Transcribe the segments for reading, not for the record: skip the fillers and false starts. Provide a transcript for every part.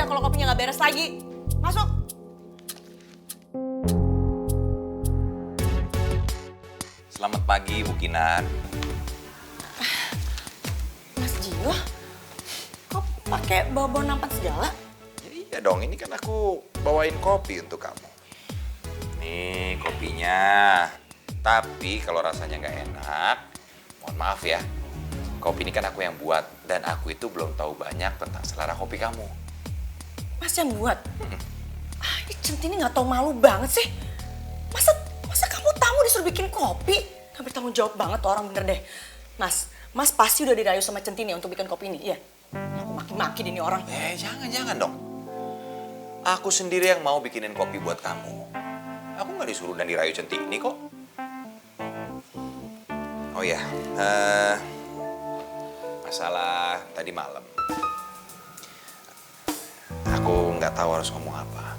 aja kalau kopinya nggak beres lagi. Masuk. Selamat pagi, Bu Kinan. Mas Gio, kok pakai bawa nampan segala? Ya, iya dong, ini kan aku bawain kopi untuk kamu. Nih kopinya. Tapi kalau rasanya nggak enak, mohon maaf ya. Kopi ini kan aku yang buat dan aku itu belum tahu banyak tentang selera kopi kamu. Mas yang buat? Ini Centini nggak tahu malu banget sih. Masa kamu tamu disuruh bikin kopi? Gak bertanggung jawab banget tuh orang bener deh. Mas pasti udah dirayu sama Centini untuk bikin kopi ini, iya? Aku maki-maki ini orang. Jangan dong. Aku sendiri yang mau bikinin kopi buat kamu. Aku nggak disuruh dan dirayu Centini kok. Oh ya, masalah tadi malam. Aku nggak tahu harus ngomong apa.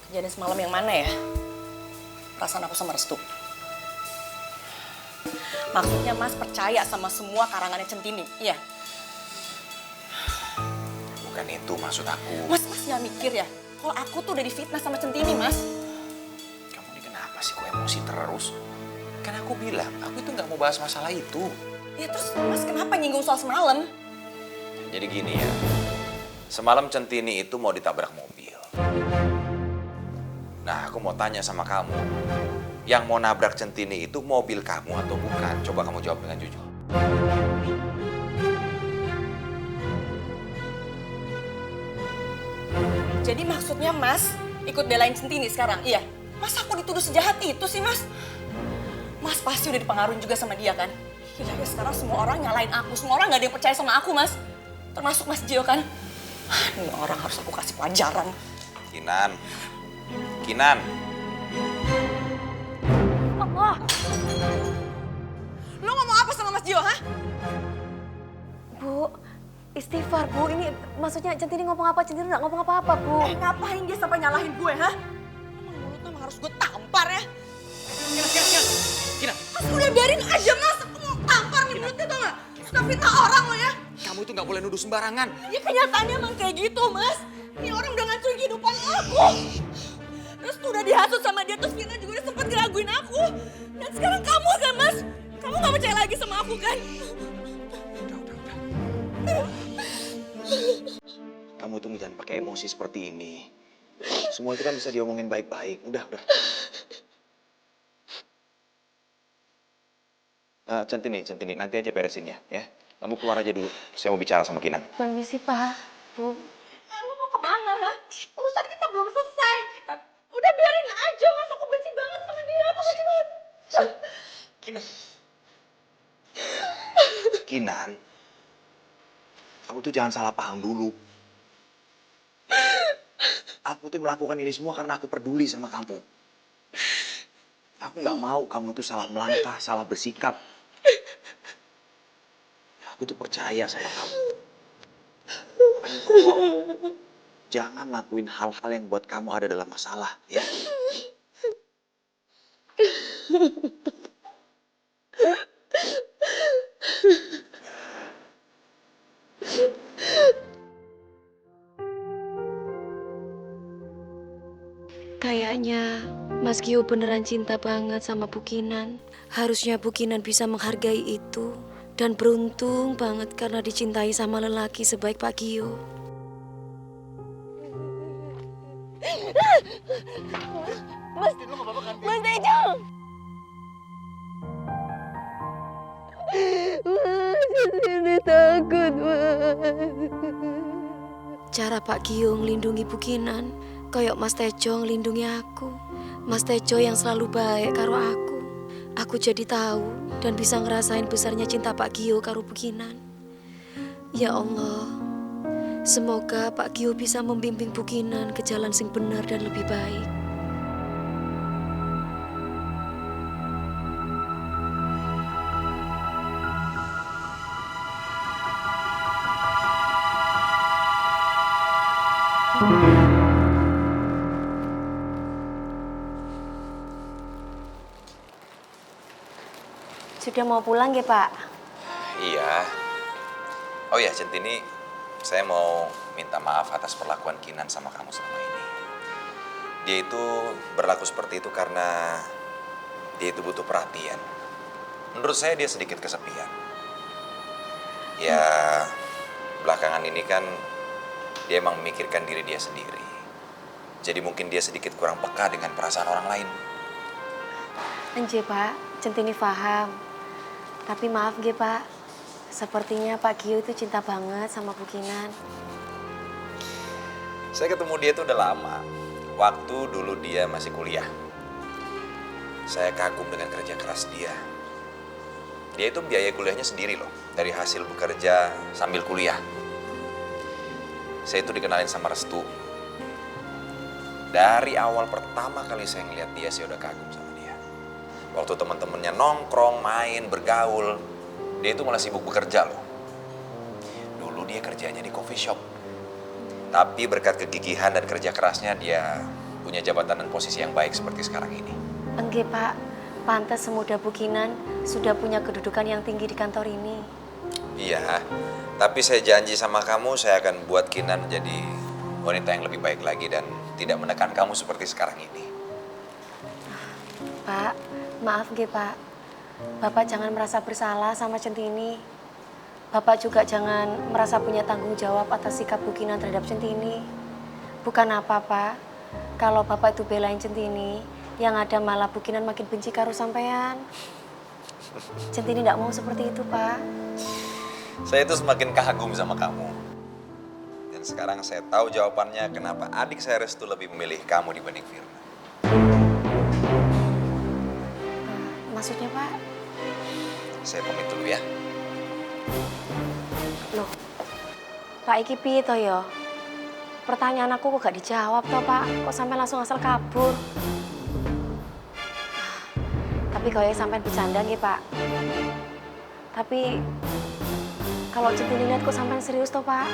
Kejadian semalam yang mana ya? Perasaan aku sama Restu. Maksudnya Mas percaya sama semua karangannya Centini, iya? Bukan itu maksud aku. Mas nggak mikir ya? Kalau aku tuh udah difitnah sama Centini, Mas. Kamu ini kenapa sih kok emosi terus? Kan aku bilang, aku itu nggak mau bahas masalah itu. Ya terus Mas kenapa nyinggung soal semalam? Jadi gini ya, semalam Centini itu mau ditabrak mobil. Nah, aku mau tanya sama kamu, yang mau nabrak Centini itu mobil kamu atau bukan? Coba kamu jawab dengan jujur. Jadi maksudnya Mas ikut belain Centini sekarang, iya? Mas aku dituduh sejahat itu sih, Mas? Mas pasti udah dipengaruhi juga sama dia kan? Gila ya sekarang semua orang nyalain aku, semua orang gak ada yang percaya sama aku, Mas. Termasuk Mas Gio kan? Ini orang harus aku kasih pelajaran. Kinan. Allah! Lo ngomong apa sama Mas Gio, ha? Bu, istighfar Bu, ini maksudnya Centini ngomong apa? Centini nggak ngomong apa-apa Bu. Ngapain dia sampai nyalahin gue, ha? Emang mulutnya emang harus gue tampar ya? Kinan. Mas udah biarin aja, Mas. Aku mau tampar nih mulutnya, tau gak? Suka fitnah orang lo ya. Kamu itu nggak boleh nuduh sembarangan. Ya kenyataannya emang kayak gitu, Mas. Ini orang udah ngancurin kehidupan aku. Terus tuh udah dihasut sama dia, terus Vina juga udah sempet ngeraguin aku. Dan sekarang kamu kan, Mas? Kamu gak percaya lagi sama aku kan? Udah. Kamu tuh jangan pakai emosi seperti ini. Semua itu kan bisa diomongin baik-baik. Udah. Centini, nanti aja beresin ya. Kamu keluar aja dulu. Saya mau bicara sama Kinan. Permisi Pak, Bu. Lu mau kemana, ha? Urusan kita belum selesai. Udah biarin aja, Mas. Aku benci banget sama dia. Aku benci banget. Kinan, kamu tuh jangan salah paham dulu. Aku tuh melakukan ini semua karena aku peduli sama kamu. Aku nggak mau kamu tuh salah melangkah, salah bersikap. Aku tuh percaya sama kamu. Makanya tolong, jangan lakuin hal-hal yang buat kamu ada dalam masalah, ya. Kayaknya Mas Gio beneran cinta banget sama Bu Kinan. Harusnya Bu Kinan bisa menghargai itu. Dan beruntung banget karena dicintai sama lelaki sebaik Pak Gio. Mas Tejo! Ini takut, Mas. Cara Pak Gio ngelindungi Bu Kinan, kayak Mas Tejo ngelindungi aku. Mas Tejo yang selalu baik karo aku. Aku jadi tahu dan bisa ngerasain besarnya cinta Pak Gio karo Bu Kinan. Ya Allah, semoga Pak Gio bisa membimbing Bu Kinan ke jalan sing benar dan lebih baik. Sudah mau pulang ya Pak? Iya. Oh ya, Centini, saya mau minta maaf atas perlakuan Kinan sama kamu selama ini. Dia itu berlaku seperti itu karena dia itu butuh perhatian. Menurut saya dia sedikit kesepian. Ya, belakangan ini kan dia emang memikirkan diri dia sendiri. Jadi mungkin dia sedikit kurang peka dengan perasaan orang lain. Enje Pak, Centini paham. Tapi maaf nggih Pak, sepertinya Pak Gio itu cinta banget sama Bu Kinan. Saya ketemu dia itu udah lama. Waktu dulu dia masih kuliah. Saya kagum dengan kerja keras dia. Dia itu biaya kuliahnya sendiri loh. Dari hasil bekerja sambil kuliah. Saya itu dikenalin sama Restu. Dari awal pertama kali saya ngeliat dia, saya udah kagum sama dia. Waktu teman-temannya nongkrong, main, bergaul, dia itu malah sibuk bekerja loh. Dulu dia kerjanya di coffee shop. Tapi berkat kegigihan dan kerja kerasnya dia punya jabatan dan posisi yang baik seperti sekarang ini. Enggak Pak, pantas semudah Bu Kinan sudah punya kedudukan yang tinggi di kantor ini. Iya, tapi saya janji sama kamu saya akan buat Kinan jadi wanita yang lebih baik lagi dan tidak menekan kamu seperti sekarang ini. Pak, maaf nggih Pak. Bapak jangan merasa bersalah sama Centini. Bapak juga jangan merasa punya tanggung jawab atas sikap Bu Kinan terhadap Centini. Bukan apa, Pak. Kalau Bapak itu belain Centini, yang ada malah Bu Kinan makin benci karo sampean. Centini tidak mau seperti itu, Pak. Saya itu semakin kagum sama kamu. Dan sekarang saya tahu jawabannya kenapa adik saya Restu lebih memilih kamu dibanding Firman. Maksudnya, Pak? Saya pamit dulu ya. Loh, Pak iki piye to ya? Pertanyaan aku kok gak dijawab toh, Pak? Kok sampai langsung asal kabur? Tapi kayaknya sampai bercanda nggih, Pak. Tapi kalau Centini lihat kok sampai serius toh, Pak?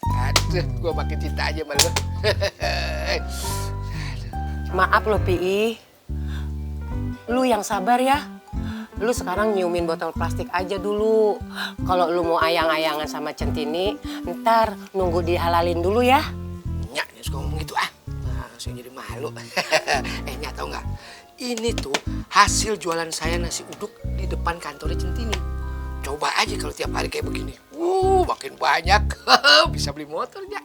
Aduh, gue makin cinta aja sama lu. Maaf loh, Pi. Lu yang sabar ya. Lu sekarang nyiumin botol plastik aja dulu. Kalau lu mau ayang-ayangan sama Centini, ntar nunggu dihalalin dulu ya. Nyak, dia suka ngomong gitu ah. Nah, saya jadi malu. Nyak tau nggak? Ini tuh hasil jualan saya nasi uduk di depan kantornya Centini. Coba aja kalau tiap hari kayak begini. Makin banyak. Bisa beli motor, Nyak.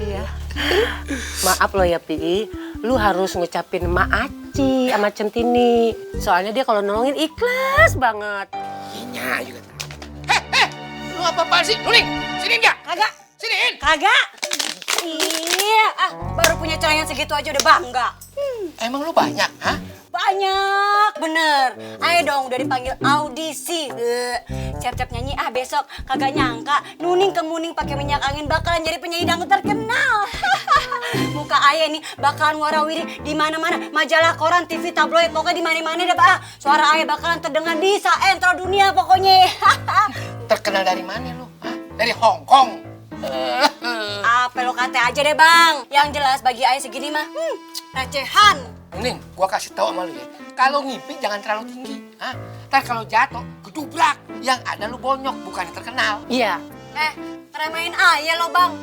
Iya. Maaf loh ya, Pi. Lu harus ngucapin Maaci sama Centini. Soalnya dia kalau nolongin ikhlas banget. Nyak juga tahu. Lu apa-apaan sih? Nuling, siniin Nyak. Kagak. Siniin. Kagak. Iya, baru punya celengan segitu aja udah bangga. Emang lu banyak, ha? Banyak, bener. Ayo dong, udah dipanggil audisi. Siap-siap nyanyi besok. Kagak nyangka Nuning kemuning pakai minyak angin bakalan jadi penyanyi dangdut terkenal. Muka ayah nih bakalan warawiri di mana-mana, majalah, koran, TV, tabloid, pokoknya di mana-mana deh, Pak. Suara ayah bakalan terdengar di saentro dunia pokoknya. Terkenal dari mana lu? Ha? Dari Hong Kong. Apa lo kata aja deh, Bang. Yang jelas bagi ayah segini mah recehan. Ning, gua kasih tahu sama lu ya. Kalau ngimpi jangan terlalu tinggi, ha? Ntar kalau jatuh gedubrak, yang ada lu bonyok, bukannya terkenal. Iya. Ngeremehin ayah lo, Bang.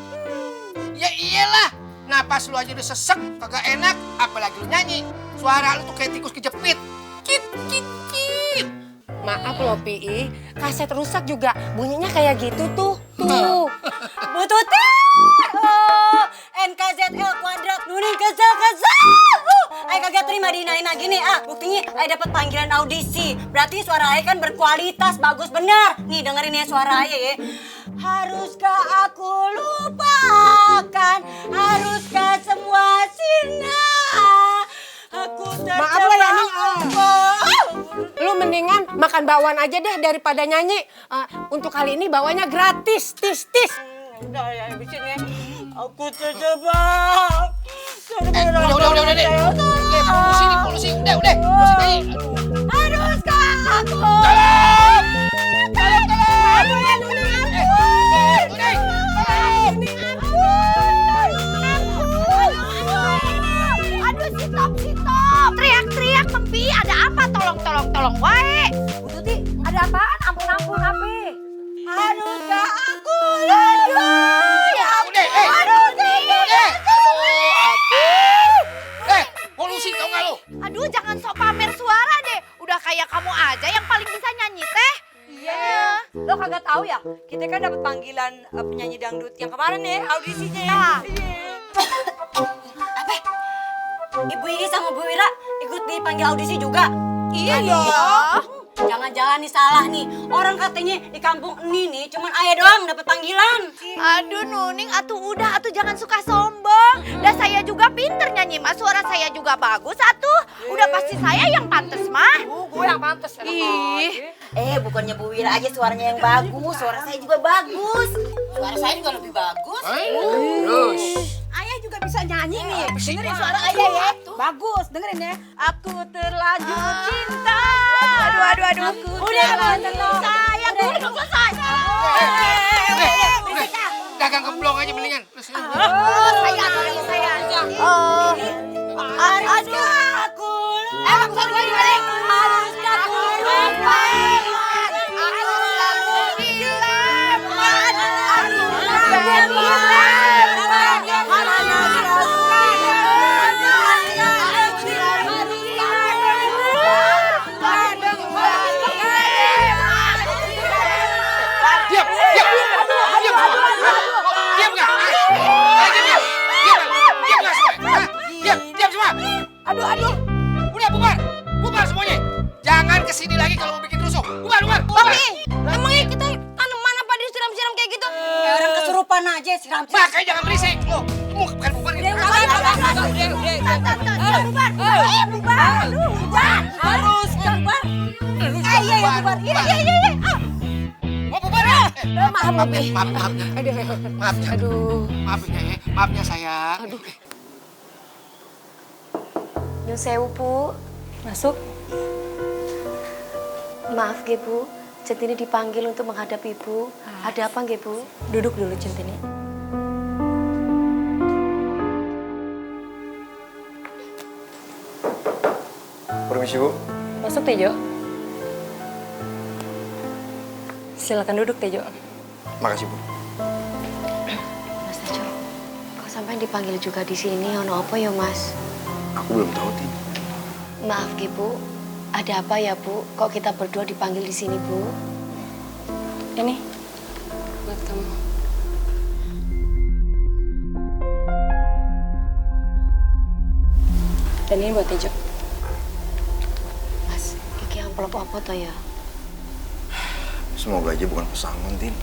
Ya iyalah, napas lu aja udah sesek, kagak enak, apalagi lu nyanyi. Suara lu tuh kayak tikus kejepit. Kit, kit, kit. Maaf loh, Pi. Kaset rusak juga bunyinya kayak gitu tuh. Tuh. Bututin. NKZL kuadrat Nuning kesel. Ay kagak terima dinain lagi nih. Buktinya ay dapat panggilan audisi. Berarti suara ay kan berkualitas, bagus bener. Nih dengerin ya suara ay ya. Haruskah aku lupakan? Haruskah semua sirna? Aku Maaf lah ya, Ning. Lu mendingan makan bakwan aja deh daripada nyanyi. Untuk kali ini bawaannya gratis, tis. Udah ya, bikin ya. Aku terjebak. Udah deh. Polusi, udah. Polusi nyanyi. Haruskah aku? Tolong! Aduh, stop. Teriak-teriak, Tempi. Ada apa? Tolong wae. Bu Tuti, ada apaan? Ampun, api. Haruskah pamer suara deh. Udah kayak kamu aja yang paling bisa nyanyi teh. Iya. Lo kagak tahu ya? Kita kan dapat panggilan penyanyi dangdut yang kemarin ya audisinya ya. Apa? Ibu Iri sama Bu Wira ikut dipanggil audisi juga? Iya. Jangan-jangan nih salah nih. Orang katanya di kampung ini nih cuman ayah doang dapat panggilan. Aduh Nuning, atuh udah, atuh jangan suka sombong. Dah saya juga pinter nyanyi mah, suara saya juga bagus atuh. Udah pasti saya yang pantes mah. Gue yang pantes. Ih, Bukannya Bu Wira aja suaranya yang bagus, suara saya juga bagus. Suara saya juga lebih bagus. Terus. Ayah juga bisa nyanyi nih. Dengerin suara ayah ya. Bagus, dengerin ya. Aku terlanjur cinta. aduh. Udah, Sayang, udah selesai. Dagang keblong aja mendingan. Saya. Aduh, aku. Emang saya dibalik. Aku lupa. Aduh. Udah bubar semuanya. Jangan kesini lagi kalau mau bikin rusuh. Bubar. Emangnya kita tanaman apa disiram-siram kayak gitu? Kayak orang kesurupan aja siram-siram. Makanya jangan berisik. Lo, bukan bubar. Bubar. Harus bubar. Iya, bubar. Iya. Mau bubar ya? Maafnya sayang. Nyun sewu, Bu. Masuk. Maaf, nggih, Bu. Centini dipanggil untuk menghadap Ibu. Ada apa, nggih, Bu? Duduk dulu Centini. Permisi, Bu. Masuk Tejo. Silakan duduk Tejo. Makasih, Bu. Mas Tejo, kok sampai dipanggil juga di sini? Ono apa ya, Mas? Aku belum tahu, Tin. Maaf, nggih, Bu. Ada apa ya, Bu? Kok kita berdua dipanggil di sini, Bu? Ini buat kamu. Dan ini buat Tejo. Mas, iki amplop apa toh ya? Semoga aja bukan pesangon, Tin.